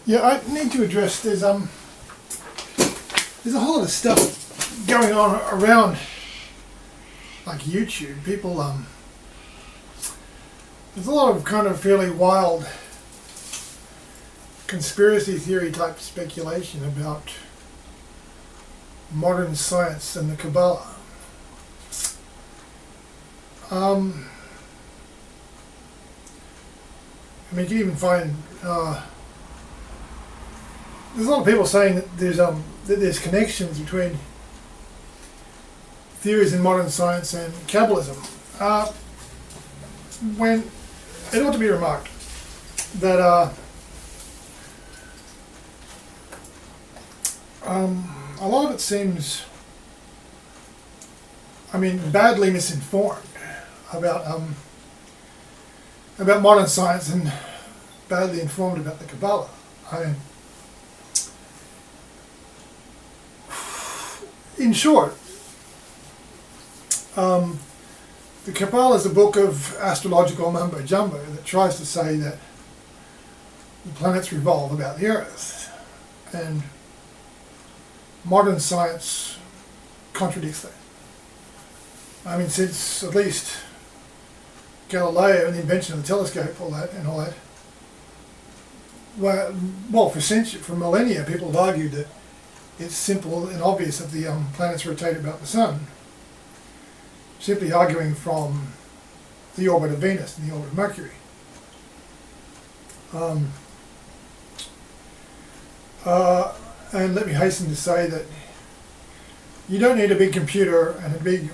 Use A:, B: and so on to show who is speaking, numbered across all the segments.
A: Yeah, I need to address there's a whole lot of stuff going on around like YouTube. People there's a lot of kind of fairly wild conspiracy theory type speculation about modern science and the Kabbalah. I mean, you can even find there's a lot of people saying that there's connections between theories in modern science and Kabbalism. When it ought to be remarked that a lot of it seems, I mean, badly misinformed about modern science and badly informed about the Kabbalah. I mean, in short, the Kabbalah is a book of astrological mumbo jumbo that tries to say that the planets revolve about the Earth, and modern science contradicts that. I mean, since at least Galileo and the invention of the telescope, all that. Well, for millennia, people have argued that it's simple and obvious that the planets rotate about the Sun, simply arguing from the orbit of Venus and the orbit of Mercury. And let me hasten to say that you don't need a big computer and a big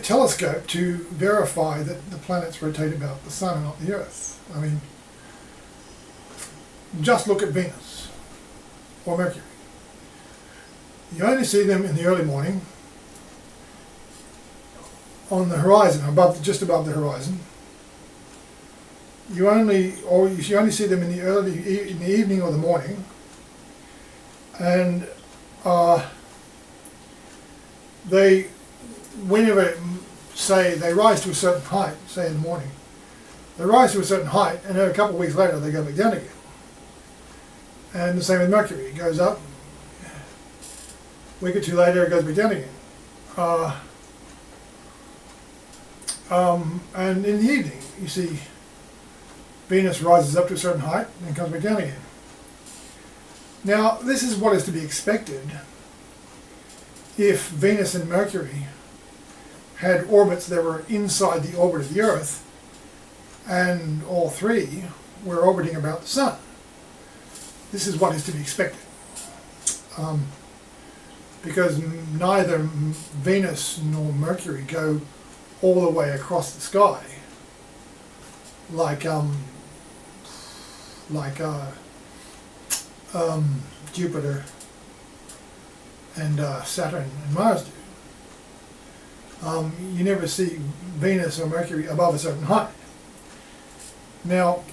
A: telescope to verify that the planets rotate about the Sun and not the Earth. I mean, just look at Venus or Mercury. You only see them in the early morning on the horizon, just above the horizon. You only see them in the evening or the morning, and whenever they rise to a certain height, say in the morning, they rise to a certain height, and then a couple of weeks later they go back down again. And the same with Mercury; it goes up. A week or two later, it goes back down again. And in the evening, you see Venus rises up to a certain height and then comes back down again. Now, this is what is to be expected if Venus and Mercury had orbits that were inside the orbit of the Earth, and all three were orbiting about the Sun. This is what is to be expected. Because neither Venus nor Mercury go all the way across the sky like Jupiter and Saturn and Mars do. You never see Venus or Mercury above a certain height. Now,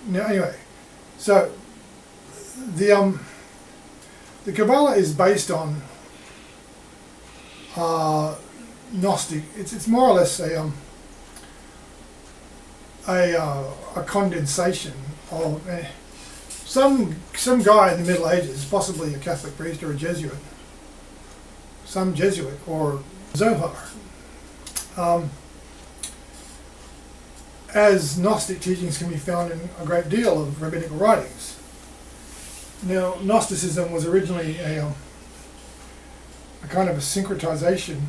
A: anyway, so the Kabbalah is based on Gnostic. It's more or less a condensation of some guy in the Middle Ages, possibly a Catholic priest or a Jesuit, some Jesuit or Zohar. As Gnostic teachings can be found in a great deal of rabbinical writings. Now, Gnosticism was originally a kind of a syncretization,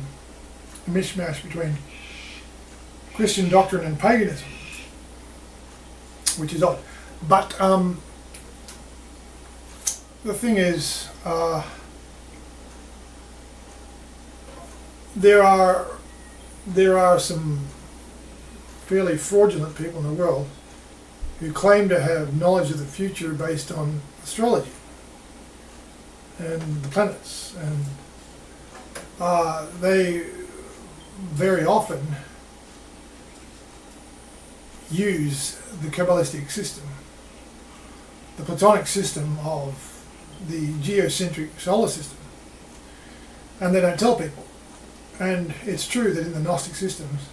A: a mishmash between Christian doctrine and paganism, which is odd. But the thing is, there are some fairly fraudulent people in the world who claim to have knowledge of the future based on astrology and the planets, and they very often use the Kabbalistic system, the Platonic system of the geocentric solar system, and they don't tell people. And it's true that in the Gnostic systems,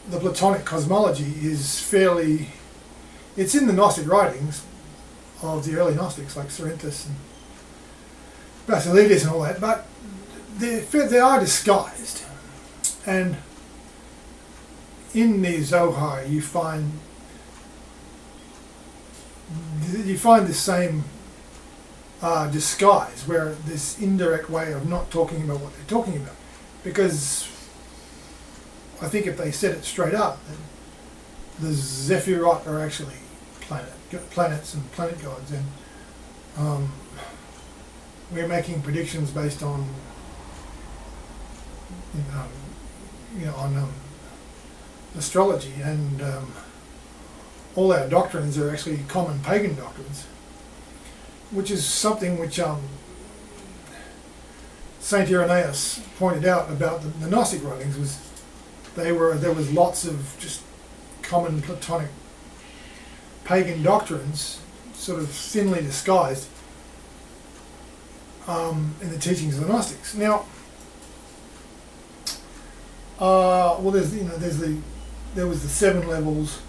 A: the Platonic cosmology is fairly, it's in the Gnostic writings of the early Gnostics like Cerinthus and Basilides and all that, but they are disguised. And in the Zohar you find the same disguise, where this indirect way of not talking about what they're talking about. Because I think if they said it straight up, then the Zephirot are actually planets and planet gods, and we're making predictions based on astrology, and all our doctrines are actually common pagan doctrines, which is something which Saint Irenaeus pointed out about the Gnostic writings. Was there was lots of just common Platonic pagan doctrines, sort of thinly disguised in the teachings of the Gnostics. Now, well, there was the 7 levels,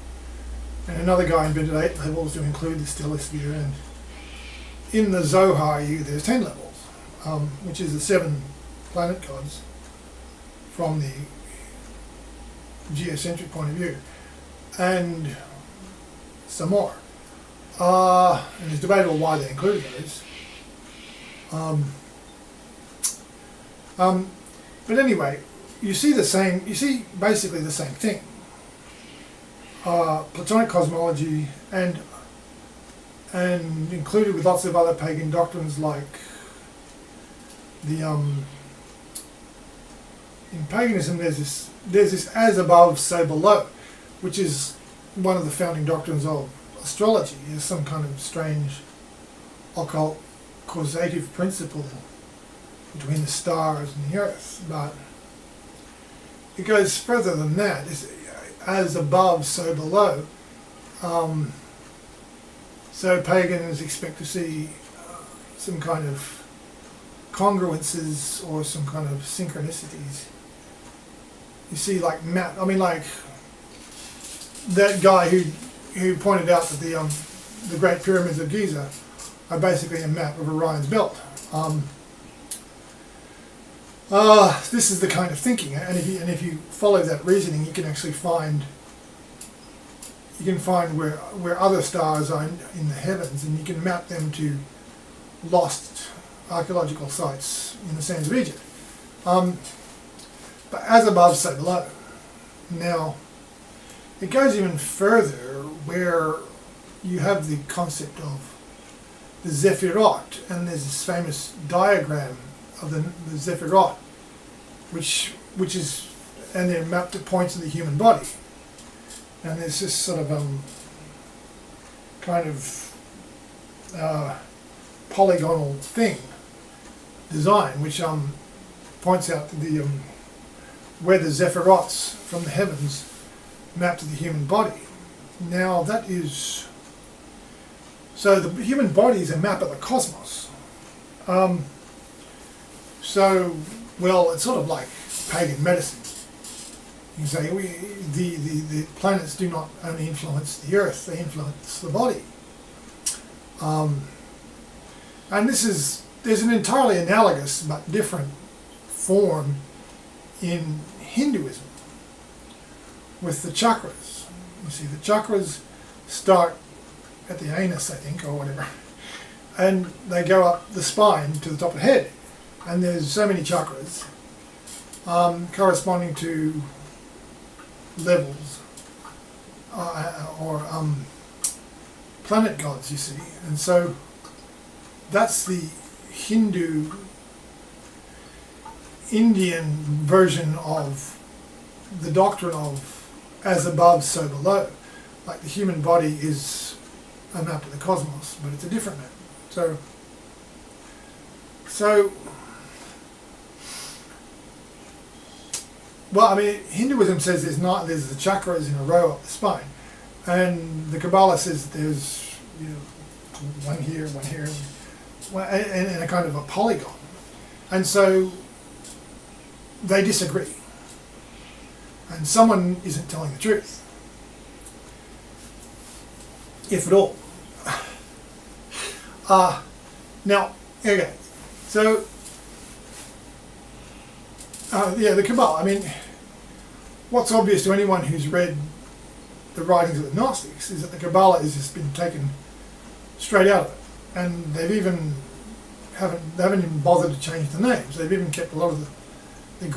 A: and another guy invented 8 levels to include the Stellosphere, and in the Zohar there's 10 levels, which is the 7 planet gods from the geocentric point of view, and some more. And it's debatable why they included those. But anyway, you see basically the same thing. Platonic cosmology and included with lots of other pagan doctrines, like the in paganism there's this as above so below, which is one of the founding doctrines of astrology. Is some kind of strange occult causative principle between the stars and the earth, but it goes further than that. It's as above so below. So pagans expect to see some kind of congruences or some kind of synchronicities. You see, like like that guy who pointed out that the Great Pyramids of Giza are basically a map of Orion's belt. This is the kind of thinking, and if you follow that reasoning, you can actually find where other stars are in the heavens, and you can map them to lost archaeological sites in the sands of Egypt. But as above, so below. Now, it goes even further, where you have the concept of the Zephirot, and there's this famous diagram of the Zephirot, which is, and they're mapped at points of the human body, and there's this sort of kind of polygonal design, which points out the where the Zephyrots from the heavens map to the human body. Now that is, so the human body is a map of the cosmos. So, well, it's sort of like pagan medicine. You say the planets do not only influence the earth, they influence the body. And there's an entirely analogous but different form in Hinduism with the chakras. You see, the chakras start at the anus, I think, or whatever, and they go up the spine to the top of the head. And there's so many chakras corresponding to levels or planet gods, you see. And so that's the Hindu Indian version of the doctrine of as above, so below. Like the human body is a map of the cosmos, but it's a different map. So well, I mean, Hinduism says there's the chakras in a row up the spine, and the Kabbalah says there's one here, and a kind of a polygon. And so they disagree, and someone isn't telling the truth, if at all. Now, okay, so yeah, the Kabbalah. I mean, what's obvious to anyone who's read the writings of the Gnostics is that the Kabbalah has just been taken straight out of it, and they haven't even bothered to change the names. They've even kept a lot of the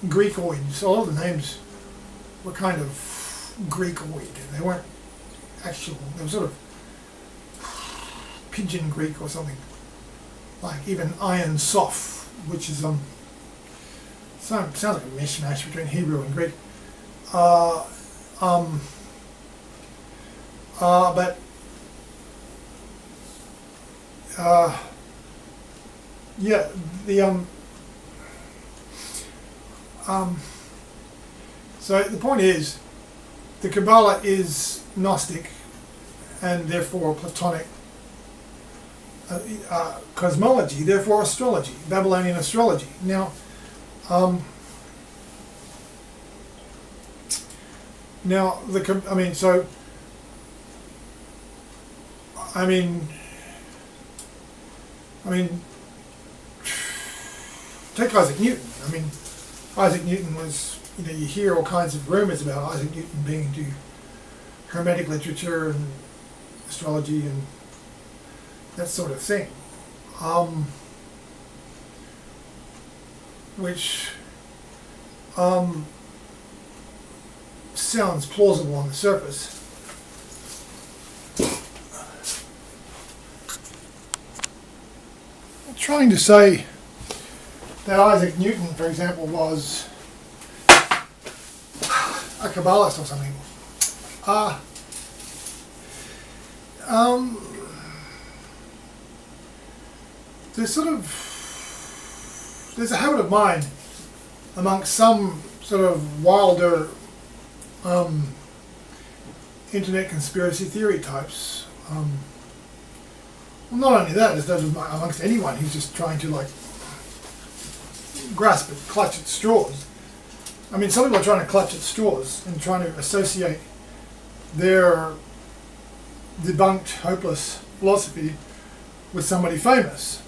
A: Greekoids. A lot of the names were kind of Greekoid. They weren't actual. They were sort of Pidgin Greek or something. Like even Iron Sof, which is sounds like a mishmash between Hebrew and Greek. But yeah, so the point is, the Kabbalah is Gnostic and therefore Platonic cosmology, therefore astrology, Babylonian astrology. Now, take Isaac Newton. I mean, Isaac Newton was, you hear all kinds of rumors about Isaac Newton being into Hermetic literature and astrology and that sort of thing, which sounds plausible on the surface. I'm trying to say that Isaac Newton, for example, was a Kabbalist or something. There's a habit of mind amongst some sort of wilder internet conspiracy theory types. Well, not only that, it's amongst anyone who's just trying to clutch at straws. I mean, some people are trying to clutch at straws and trying to associate their debunked, hopeless philosophy with somebody famous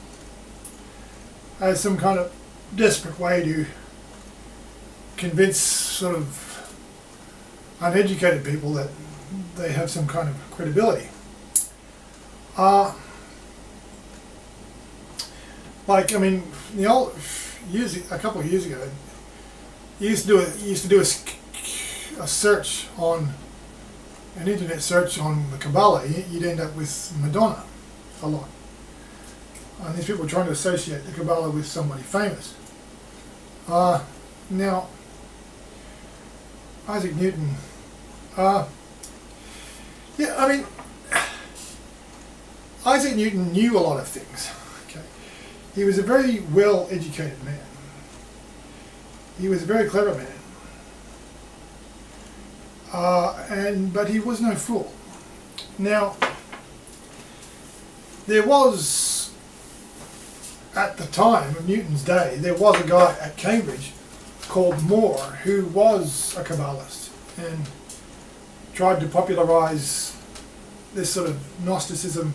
A: as some kind of desperate way to convince sort of uneducated people that they have some kind of credibility. A couple of years ago, you used to do a search on an internet search on the Kabbalah. You'd end up with Madonna a lot, and these people were trying to associate the Kabbalah with somebody famous. Now, Isaac Newton. Isaac Newton knew a lot of things. Okay, he was a very well-educated man. He was a very clever man. But he was no fool. Now, there was, at the time of Newton's day, there was a guy at Cambridge called More who was a Kabbalist and tried to popularise this sort of Gnosticism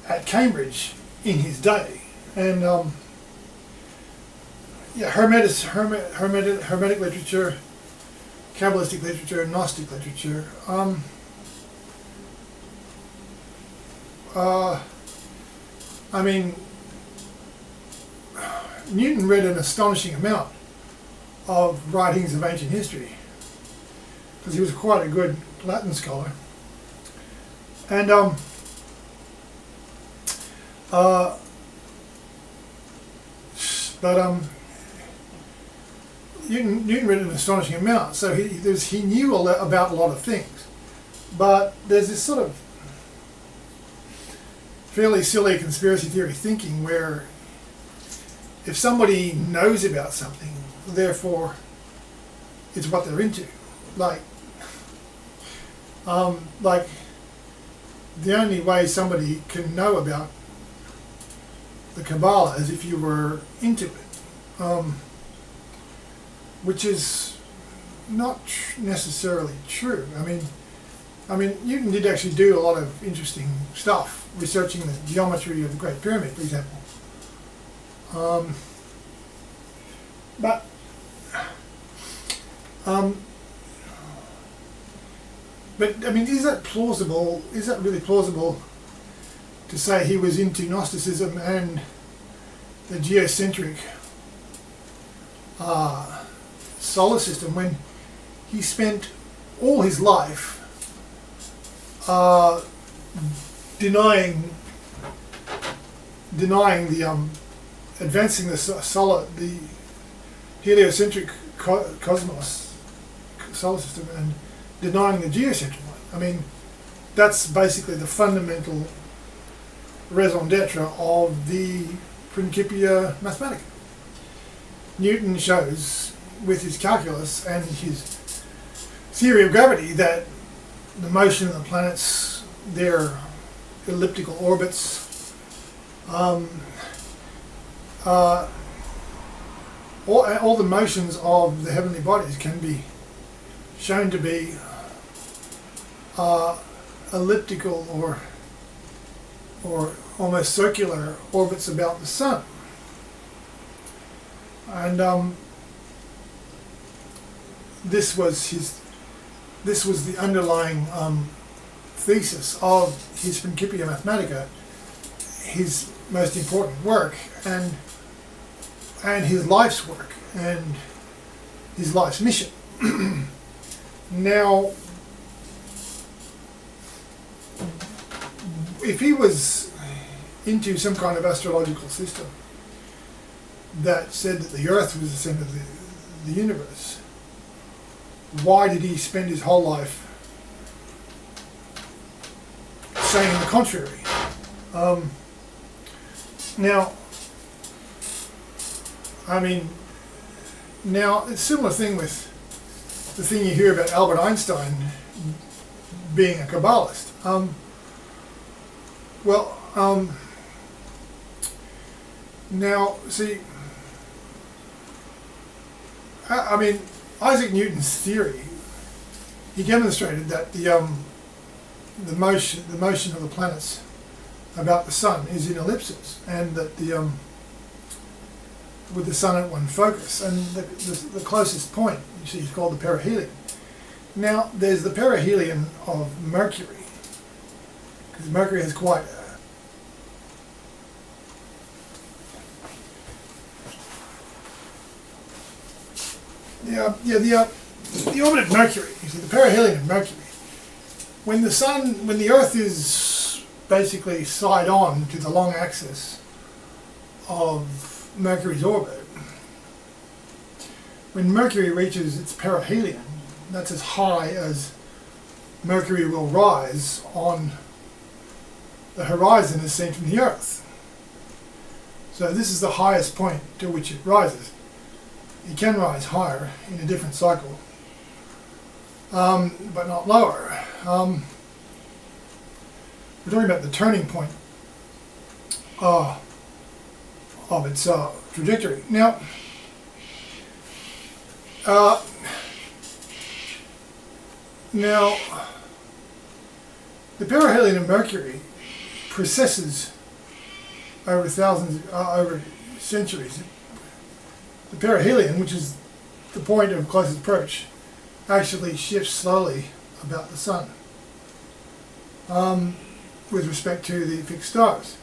A: at Cambridge in his day. And Hermetic literature, Kabbalistic literature, Gnostic literature. Newton read an astonishing amount of writings of ancient history because he was quite a good Latin scholar. And Newton read an astonishing amount, so he knew about a lot of things. But there's this sort of fairly silly conspiracy theory thinking where if somebody knows about something, therefore it's what they're into. Like the only way somebody can know about the Kabbalah is if you were into it. which is not necessarily true. I mean, Newton did actually do a lot of interesting stuff, researching the geometry of the Great Pyramid, for example. But I mean, is that plausible? Is that really plausible to say he was into Gnosticism and the geocentric solar system when he spent all his life denying the advancing the heliocentric cosmos solar system and denying the geocentric one? I mean, that's basically the fundamental raison d'etre of the Principia Mathematica. Newton shows with his calculus and his theory of gravity that the motion of the planets, their elliptical orbits, all the motions of the heavenly bodies can be shown to be elliptical or almost circular orbits about the sun. And this was the underlying thesis of his Principia Mathematica, his most important work, and his life's work, and his life's mission. Now, if he was into some kind of astrological system that said that the Earth was the centre of the universe, why did he spend his whole life saying the contrary? Now, I mean, now it's a similar thing with the thing you hear about Albert Einstein being a Kabbalist. Now, see, I mean, Isaac Newton's theory, he demonstrated that the motion of the planets about the sun is in ellipses, and that with the sun at one focus, and the closest point you see is called the perihelion. Now, there's the perihelion of Mercury, because Mercury has quite the orbit of Mercury. You see, the perihelion of Mercury. When the Earth is basically side on to the long axis of Mercury's orbit, when Mercury reaches its perihelion, that's as high as Mercury will rise on the horizon as seen from the Earth. So this is the highest point to which it rises. It can rise higher in a different cycle, but not lower. We're talking about the turning point of its trajectory. Now, the perihelion of Mercury precesses over over centuries. The perihelion, which is the point of closest approach, actually shifts slowly about the sun with respect to the fixed stars.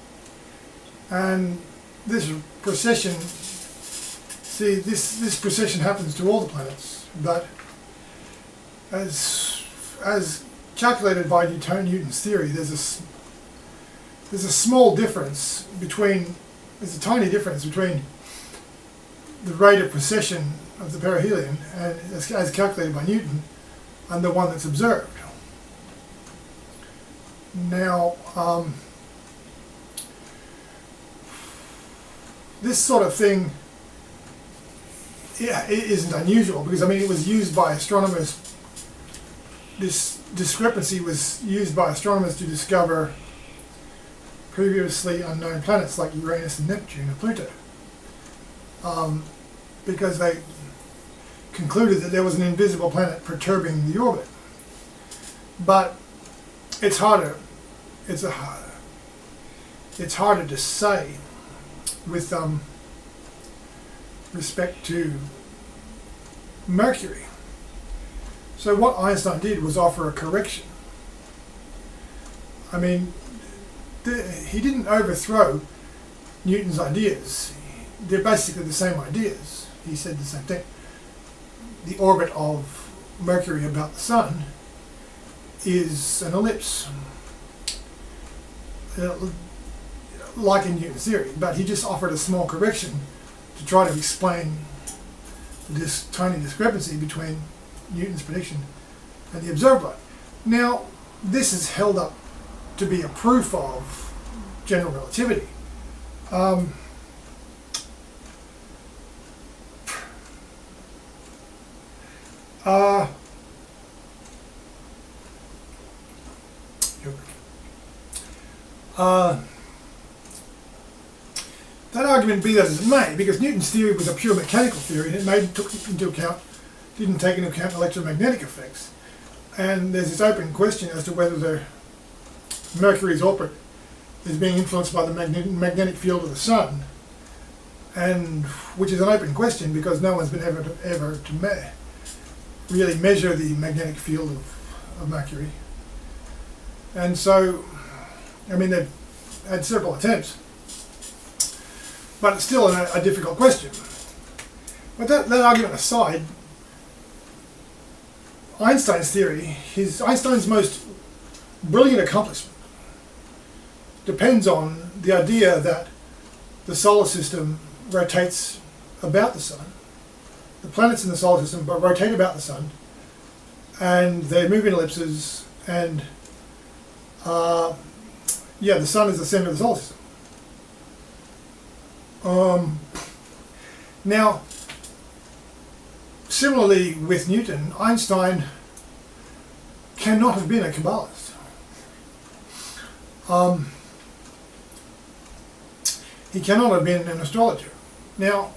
A: And this precession, see, this precession happens to all the planets, but as calculated by Newton's theory, there's a small difference between, there's a tiny difference between the rate of precession of the perihelion, and as calculated by Newton, and the one that's observed. Now, this sort of thing, yeah, it isn't unusual, because I mean it was used by astronomers. This discrepancy was used by astronomers to discover previously unknown planets like Uranus and Neptune and Pluto. because they concluded that there was an invisible planet perturbing the orbit. But it's harder. It's harder to say with respect to Mercury. So what Einstein did was offer a correction. I mean, he didn't overthrow Newton's ideas. They're basically the same ideas. He said the same thing. The orbit of Mercury about the Sun is an ellipse, like in Newton's theory, but he just offered a small correction to try to explain this tiny discrepancy between Newton's prediction and the observed light. Now, this is held up to be a proof of general relativity. That argument be that as it may, because Newton's theory was a pure mechanical theory, and it didn't take into account electromagnetic effects. And there's this open question as to whether the Mercury's orbit is being influenced by the magnetic field of the Sun, and which is an open question because no one's been able to really measure the magnetic field of Mercury. And so, I mean, they've had several attempts, but it's still a difficult question. But that argument aside, Einstein's theory, Einstein's most brilliant accomplishment, depends on the idea that the solar system rotates about the Sun. The planets in the solar system rotate about the Sun, and they move in ellipses, and the Sun is the center of the solar system. Now, similarly with Newton, Einstein cannot have been a Kabbalist. He cannot have been an astrologer. Now,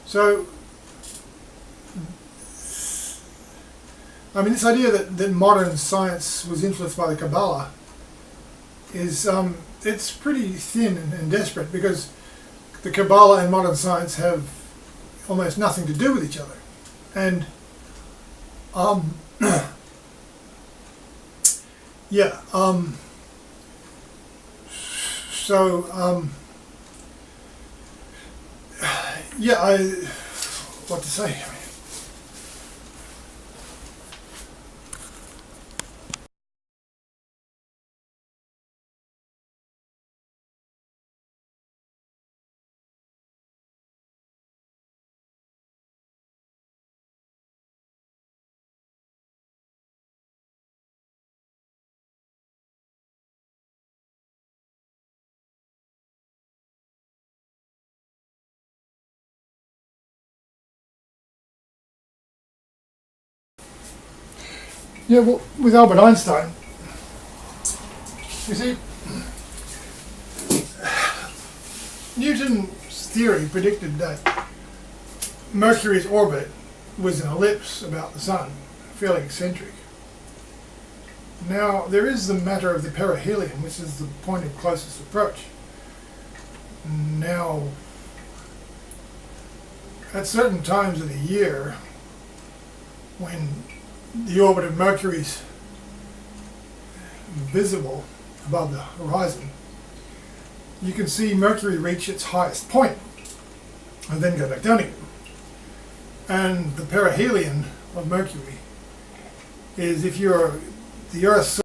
A: so, I mean, this idea that modern science was influenced by the Kabbalah is, it's pretty thin and desperate, because the Kabbalah and modern science have almost nothing to do with each other. And, what to say? Yeah, well, with Albert Einstein, you see, Newton's theory predicted that Mercury's orbit was an ellipse about the Sun, fairly eccentric. Now, there is the matter of the perihelion, which is the point of closest approach. Now, at certain times of the year, when the orbit of Mercury is visible above the horizon, you can see Mercury reach its highest point and then go back down again. And the perihelion of Mercury is, if you're the Earth's